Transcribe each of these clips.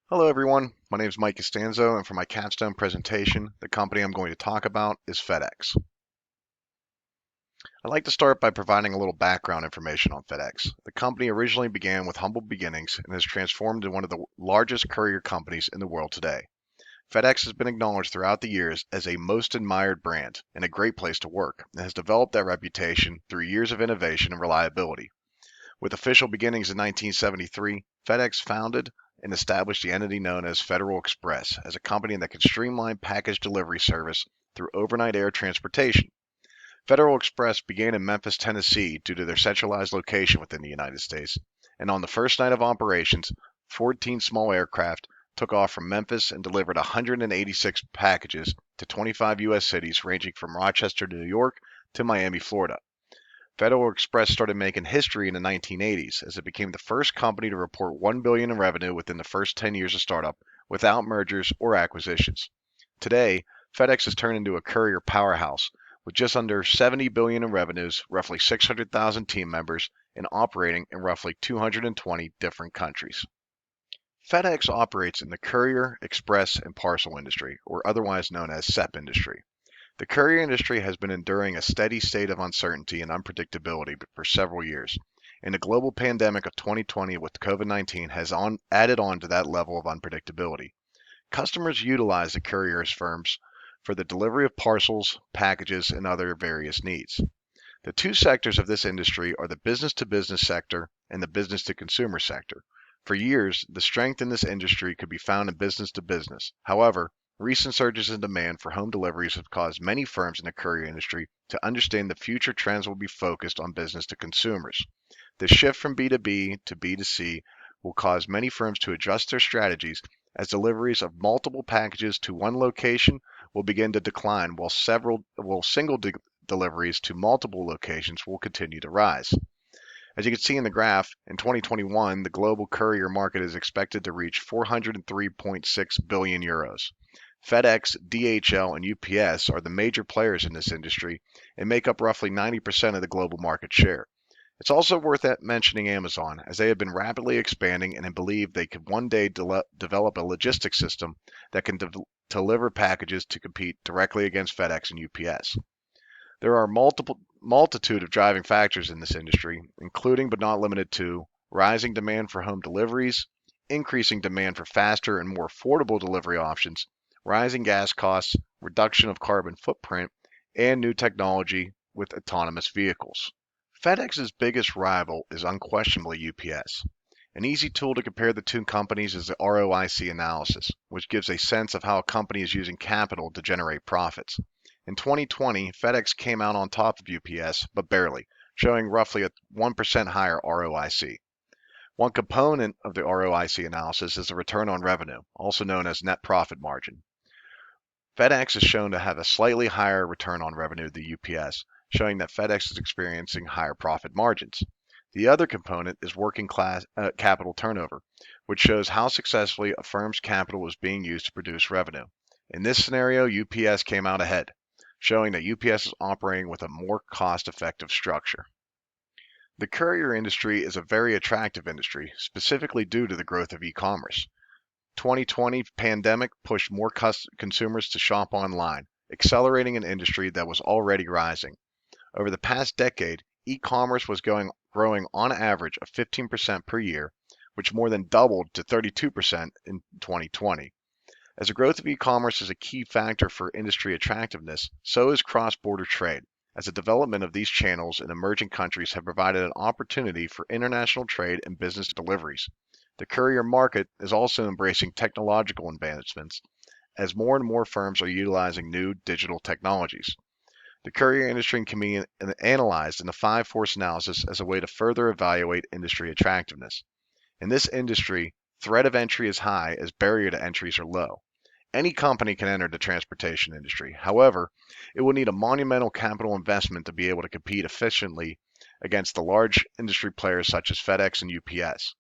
Hello everyone, my name is Mike Costanzo, and for my Capstone presentation, the company I'm going to talk about is FedEx. I'd like to start by providing a little background information on FedEx. The company originally began with humble beginnings and has transformed into one of the largest courier companies in the world today. FedEx has been acknowledged throughout the years as a most admired brand and a great place to work, and has developed that reputation through years of innovation and reliability. With official beginnings in 1973, FedEx founded and established the entity known as Federal Express as a company that can streamline package delivery service through overnight air transportation. Federal Express began in Memphis, Tennessee due to their centralized location within the United States, and on the first night of operations, 14 small aircraft took off from Memphis and delivered 186 packages to 25 U.S. cities ranging from Rochester, New York to Miami, Florida. Federal Express started making history in the 1980s as it became the first company to report $1 billion in revenue within the first 10 years of startup without mergers or acquisitions. Today, FedEx has turned into a courier powerhouse with just under $70 billion in revenues, roughly 600,000 team members, and operating in roughly 220 different countries. FedEx operates in the courier, express, and parcel industry, or otherwise known as SEP industry. The courier industry has been enduring a steady state of uncertainty and unpredictability for several years, and the global pandemic of 2020 with COVID-19 has added on to that level of unpredictability. Customers utilize the couriers firms for the delivery of parcels, packages, and other various needs. The two sectors of this industry are the business to business sector and the business to consumer sector. For years, the strength in this industry could be found in business to business. However, recent surges in demand for home deliveries have caused many firms in the courier industry to understand the future trends will be focused on business to consumers. The shift from B2B to B2C will cause many firms to adjust their strategies as deliveries of multiple packages to one location will begin to decline while single deliveries to multiple locations will continue to rise. As you can see in the graph, in 2021, the global courier market is expected to reach 403.6 billion euros. FedEx, DHL, and UPS are the major players in this industry and make up roughly 90% of the global market share. It's also worth mentioning Amazon, as they have been rapidly expanding and believe they could one day develop a logistics system that can deliver packages to compete directly against FedEx and UPS. There are multitude of driving factors in this industry, including but not limited to rising demand for home deliveries, increasing demand for faster and more affordable delivery options, rising gas costs, reduction of carbon footprint, and new technology with autonomous vehicles. FedEx's biggest rival is unquestionably UPS. An easy tool to compare the two companies is the ROIC analysis, which gives a sense of how a company is using capital to generate profits. In 2020, FedEx came out on top of UPS, but barely, showing roughly a 1% higher ROIC. One component of the ROIC analysis is the return on revenue, also known as net profit margin. FedEx is shown to have a slightly higher return on revenue than UPS, showing that FedEx is experiencing higher profit margins. The other component is working capital turnover, which shows how successfully a firm's capital is being used to produce revenue. In this scenario, UPS came out ahead, showing that UPS is operating with a more cost-effective structure. The courier industry is a very attractive industry, specifically due to the growth of e-commerce. 2020 pandemic pushed more consumers to shop online, accelerating an industry that was already rising. Over the past decade, e-commerce was growing on average of 15% per year, which more than doubled to 32% in 2020. As the growth of e-commerce is a key factor for industry attractiveness, so is cross-border trade, as the development of these channels in emerging countries have provided an opportunity for international trade and business deliveries. The courier market is also embracing technological advancements, as more and more firms are utilizing new digital technologies. The courier industry can be analyzed in the five-force analysis as a way to further evaluate industry attractiveness. In this industry, threat of entry is high as barrier to entries are low. Any company can enter the transportation industry. However, it will need a monumental capital investment to be able to compete efficiently against the large industry players such as FedEx and UPS.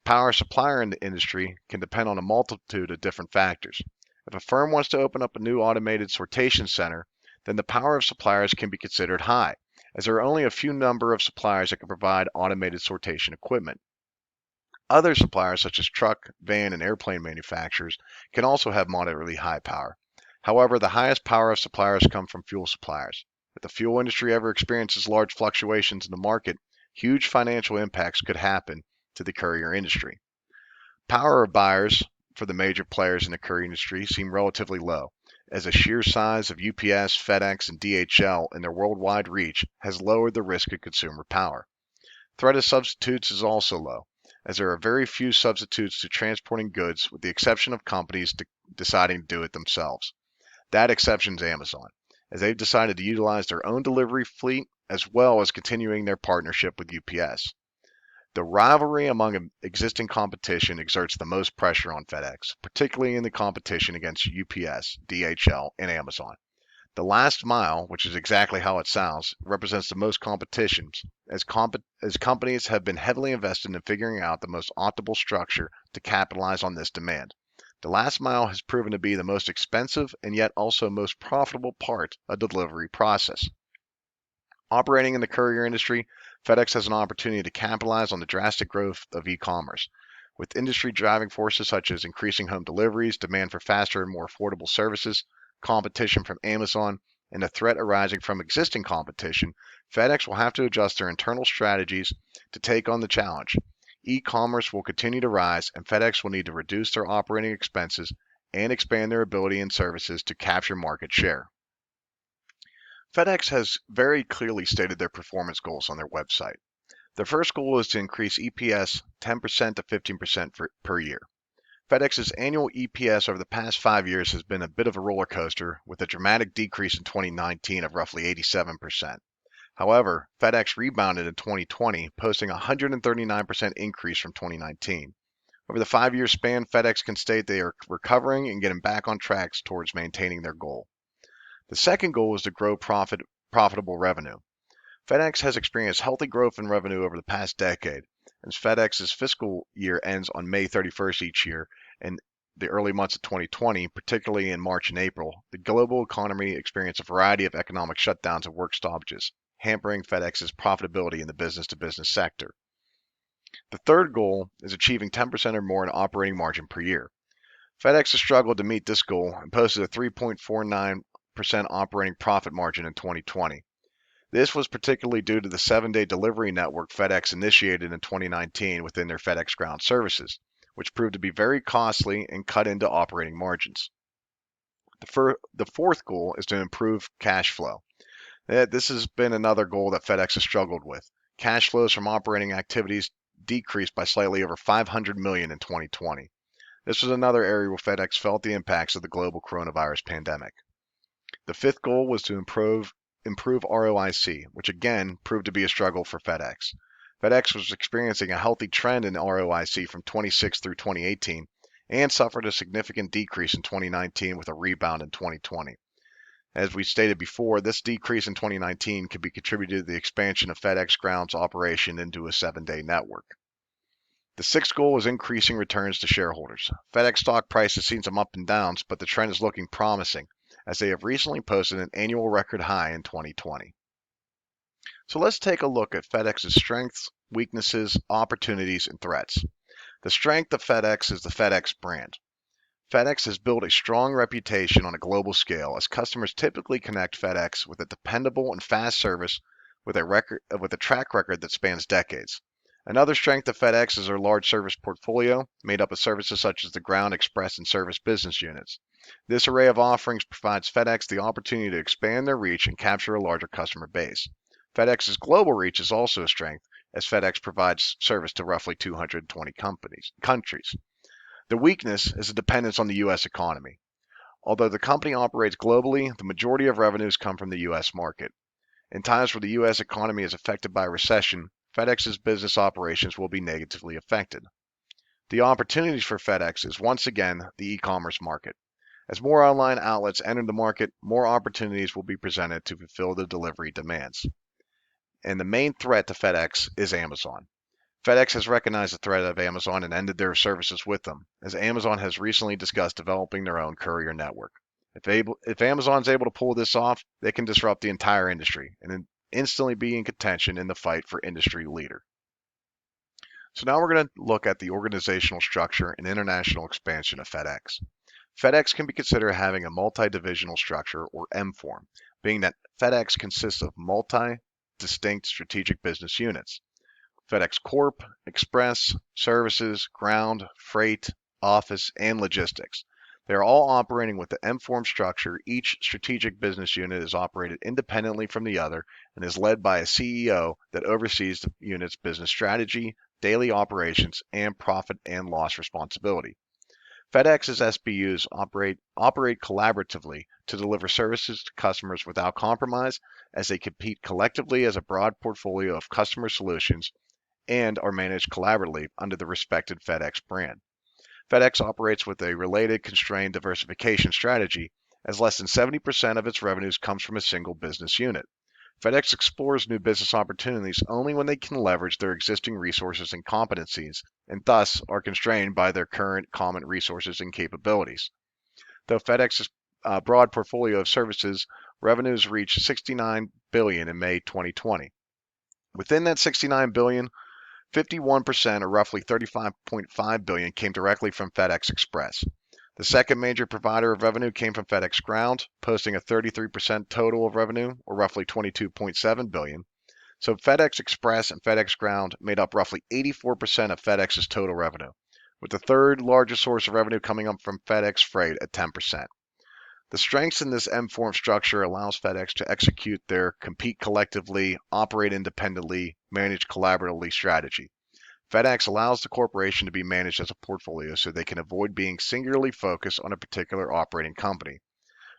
Power supplier in the industry can depend on a multitude of different factors. If a firm wants to open up a new automated sortation center, then the power of suppliers can be considered high, as there are only a few number of suppliers that can provide automated sortation equipment. Other suppliers, such as truck, van, and airplane manufacturers, can also have moderately high power. However, the highest power of suppliers come from fuel suppliers. If the fuel industry ever experiences large fluctuations in the market, huge financial impacts could happen to the courier industry. Power of buyers for the major players in the courier industry seem relatively low, as the sheer size of UPS, FedEx, and DHL and their worldwide reach has lowered the risk of consumer power. Threat of substitutes is also low, as there are very few substitutes to transporting goods with the exception of companies deciding to do it themselves. That exception is Amazon, as they've decided to utilize their own delivery fleet as well as continuing their partnership with UPS. The rivalry among existing competition exerts the most pressure on FedEx, particularly in the competition against UPS, DHL, and Amazon. The last mile, which is exactly how it sounds, represents the most competitions, as companies have been heavily invested in figuring out the most optimal structure to capitalize on this demand. The last mile has proven to be the most expensive and yet also most profitable part of the delivery process. Operating in the courier industry, FedEx has an opportunity to capitalize on the drastic growth of e-commerce. With industry driving forces such as increasing home deliveries, demand for faster and more affordable services, competition from Amazon, and the threat arising from existing competition, FedEx will have to adjust their internal strategies to take on the challenge. E-commerce will continue to rise, and FedEx will need to reduce their operating expenses and expand their ability and services to capture market share. FedEx has very clearly stated their performance goals on their website. Their first goal is to increase EPS 10% to 15% per year. FedEx's annual EPS over the past 5 years has been a bit of a roller coaster, with a dramatic decrease in 2019 of roughly 87%. However, FedEx rebounded in 2020, posting a 139% increase from 2019. Over the 5-year span, FedEx can state they are recovering and getting back on track towards maintaining their goal. The second goal is to grow profitable revenue. FedEx has experienced healthy growth in revenue over the past decade, as FedEx's fiscal year ends on May 31st each year, and the early months of 2020, particularly in March and April, the global economy experienced a variety of economic shutdowns and work stoppages, hampering FedEx's profitability in the business-to-business sector. The third goal is achieving 10% or more in operating margin per year. FedEx has struggled to meet this goal and posted a 3.49% operating profit margin in 2020. This was particularly due to the 7-day delivery network FedEx initiated in 2019 within their FedEx Ground services, which proved to be very costly and cut into operating margins. The fourth goal is to improve cash flow. This has been another goal that FedEx has struggled with. Cash flows from operating activities decreased by slightly over $500 million in 2020. This was another area where FedEx felt the impacts of the global coronavirus pandemic. The fifth goal was to improve ROIC, which again proved to be a struggle for FedEx. FedEx was experiencing a healthy trend in ROIC from 26 through 2018 and suffered a significant decrease in 2019 with a rebound in 2020. As we stated before, this decrease in 2019 could be contributed to the expansion of FedEx Ground's operation into a 7-day network. The sixth goal is increasing returns to shareholders. FedEx stock price has seen some up and downs, but the trend is looking promising, as they have recently posted an annual record high in 2020. So let's take a look at FedEx's strengths, weaknesses, opportunities, and threats. The strength of FedEx is the FedEx brand. FedEx has built a strong reputation on a global scale, as customers typically connect FedEx with a dependable and fast service with a track record that spans decades. Another strength of FedEx is their large service portfolio, made up of services such as the Ground, Express, and Service business units. This array of offerings provides FedEx the opportunity to expand their reach and capture a larger customer base. FedEx's global reach is also a strength, as FedEx provides service to roughly 220 countries. The weakness is the dependence on the U.S. economy. Although the company operates globally, the majority of revenues come from the U.S. market. In times where the U.S. economy is affected by a recession, FedEx's business operations will be negatively affected. The opportunities for FedEx is once again the e-commerce market. As more online outlets enter the market, more opportunities will be presented to fulfill the delivery demands. And the main threat to FedEx is Amazon. FedEx has recognized the threat of Amazon and ended their services with them, as Amazon has recently discussed developing their own courier network. If Amazon is able to pull this off, they can disrupt the entire industry and instantly be in contention in the fight for industry leader. So now we're going to look at the organizational structure and international expansion of FedEx. FedEx can be considered having a multi-divisional structure, or M form, being that FedEx consists of multi-distinct strategic business units. FedEx Corp, Express, Services, Ground, Freight, Office, and Logistics. They are all operating with the M-form structure. Each strategic business unit is operated independently from the other and is led by a CEO that oversees the unit's business strategy, daily operations, and profit and loss responsibility. FedEx's SBUs operate collaboratively to deliver services to customers without compromise as they compete collectively as a broad portfolio of customer solutions and are managed collaboratively under the respected FedEx brand. FedEx operates with a related constrained diversification strategy, as less than 70% of its revenues comes from a single business unit. FedEx explores new business opportunities only when they can leverage their existing resources and competencies, and thus are constrained by their current common resources and capabilities. Though FedEx's broad portfolio of services revenues reached $69 billion in May 2020. Within that $69 billion, 51%, or roughly $35.5 billion, came directly from FedEx Express. The second major provider of revenue came from FedEx Ground, posting a 33% total of revenue, or roughly $22.7 billion. So FedEx Express and FedEx Ground made up roughly 84% of FedEx's total revenue, with the third largest source of revenue coming up from FedEx Freight at 10%. The strengths in this M-form structure allows FedEx to execute their compete collectively, operate independently, manage collaboratively strategy. FedEx allows the corporation to be managed as a portfolio so they can avoid being singularly focused on a particular operating company.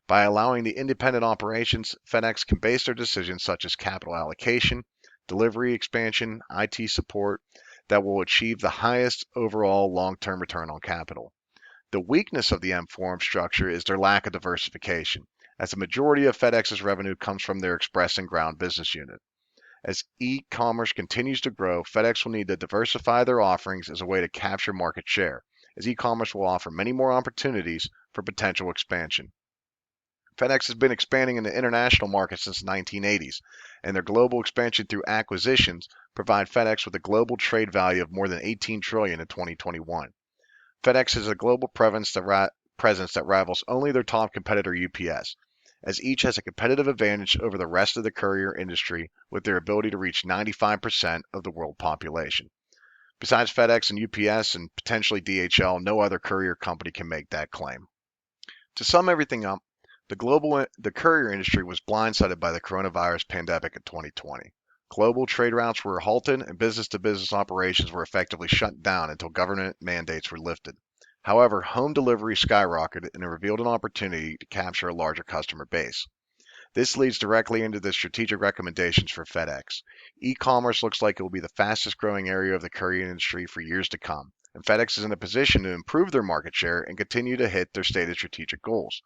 By allowing the independent operations, FedEx can base their decisions such as capital allocation, delivery expansion, IT support that will achieve the highest overall long-term return on capital. The weakness of the M-form structure is their lack of diversification, as the majority of FedEx's revenue comes from their Express and Ground business unit. As e-commerce continues to grow, FedEx will need to diversify their offerings as a way to capture market share, as e-commerce will offer many more opportunities for potential expansion. FedEx has been expanding in the international market since the 1980s, and their global expansion through acquisitions provide FedEx with a global trade value of more than $18 trillion in 2021. FedEx has a global presence that rivals only their top competitor UPS, as each has a competitive advantage over the rest of the courier industry with their ability to reach 95% of the world population. Besides FedEx and UPS and potentially DHL, no other courier company can make that claim. To sum everything up, the courier industry was blindsided by the coronavirus pandemic in 2020. Global trade routes were halted and business-to-business operations were effectively shut down until government mandates were lifted. However, home delivery skyrocketed and it revealed an opportunity to capture a larger customer base. This leads directly into the strategic recommendations for FedEx. E-commerce looks like it will be the fastest growing area of the courier industry for years to come, and FedEx is in a position to improve their market share and continue to hit their stated strategic goals.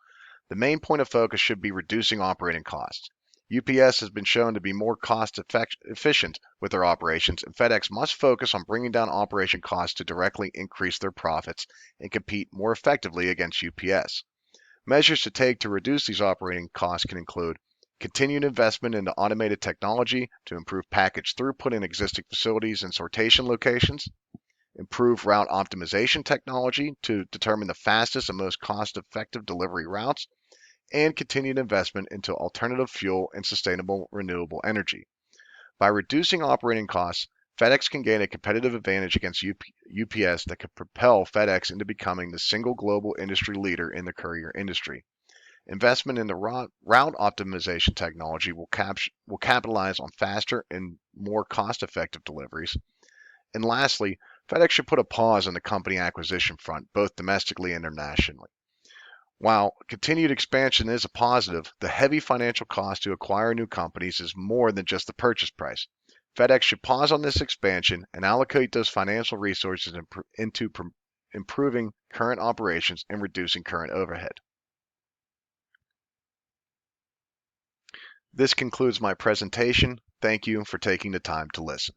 The main point of focus should be reducing operating costs. UPS has been shown to be more efficient with their operations, and FedEx must focus on bringing down operation costs to directly increase their profits and compete more effectively against UPS. Measures to take to reduce these operating costs can include continued investment into automated technology to improve package throughput in existing facilities and sortation locations, improve route optimization technology to determine the fastest and most cost-effective delivery routes, and continued investment into alternative fuel and sustainable renewable energy. By reducing operating costs, FedEx can gain a competitive advantage against UPS that could propel FedEx into becoming the single global industry leader in the courier industry. Investment in the route optimization technology will capitalize on faster and more cost-effective deliveries. And lastly, FedEx should put a pause on the company acquisition front, both domestically and internationally. While continued expansion is a positive, the heavy financial cost to acquire new companies is more than just the purchase price. FedEx should pause on this expansion and allocate those financial resources into improving current operations and reducing current overhead. This concludes my presentation. Thank you for taking the time to listen.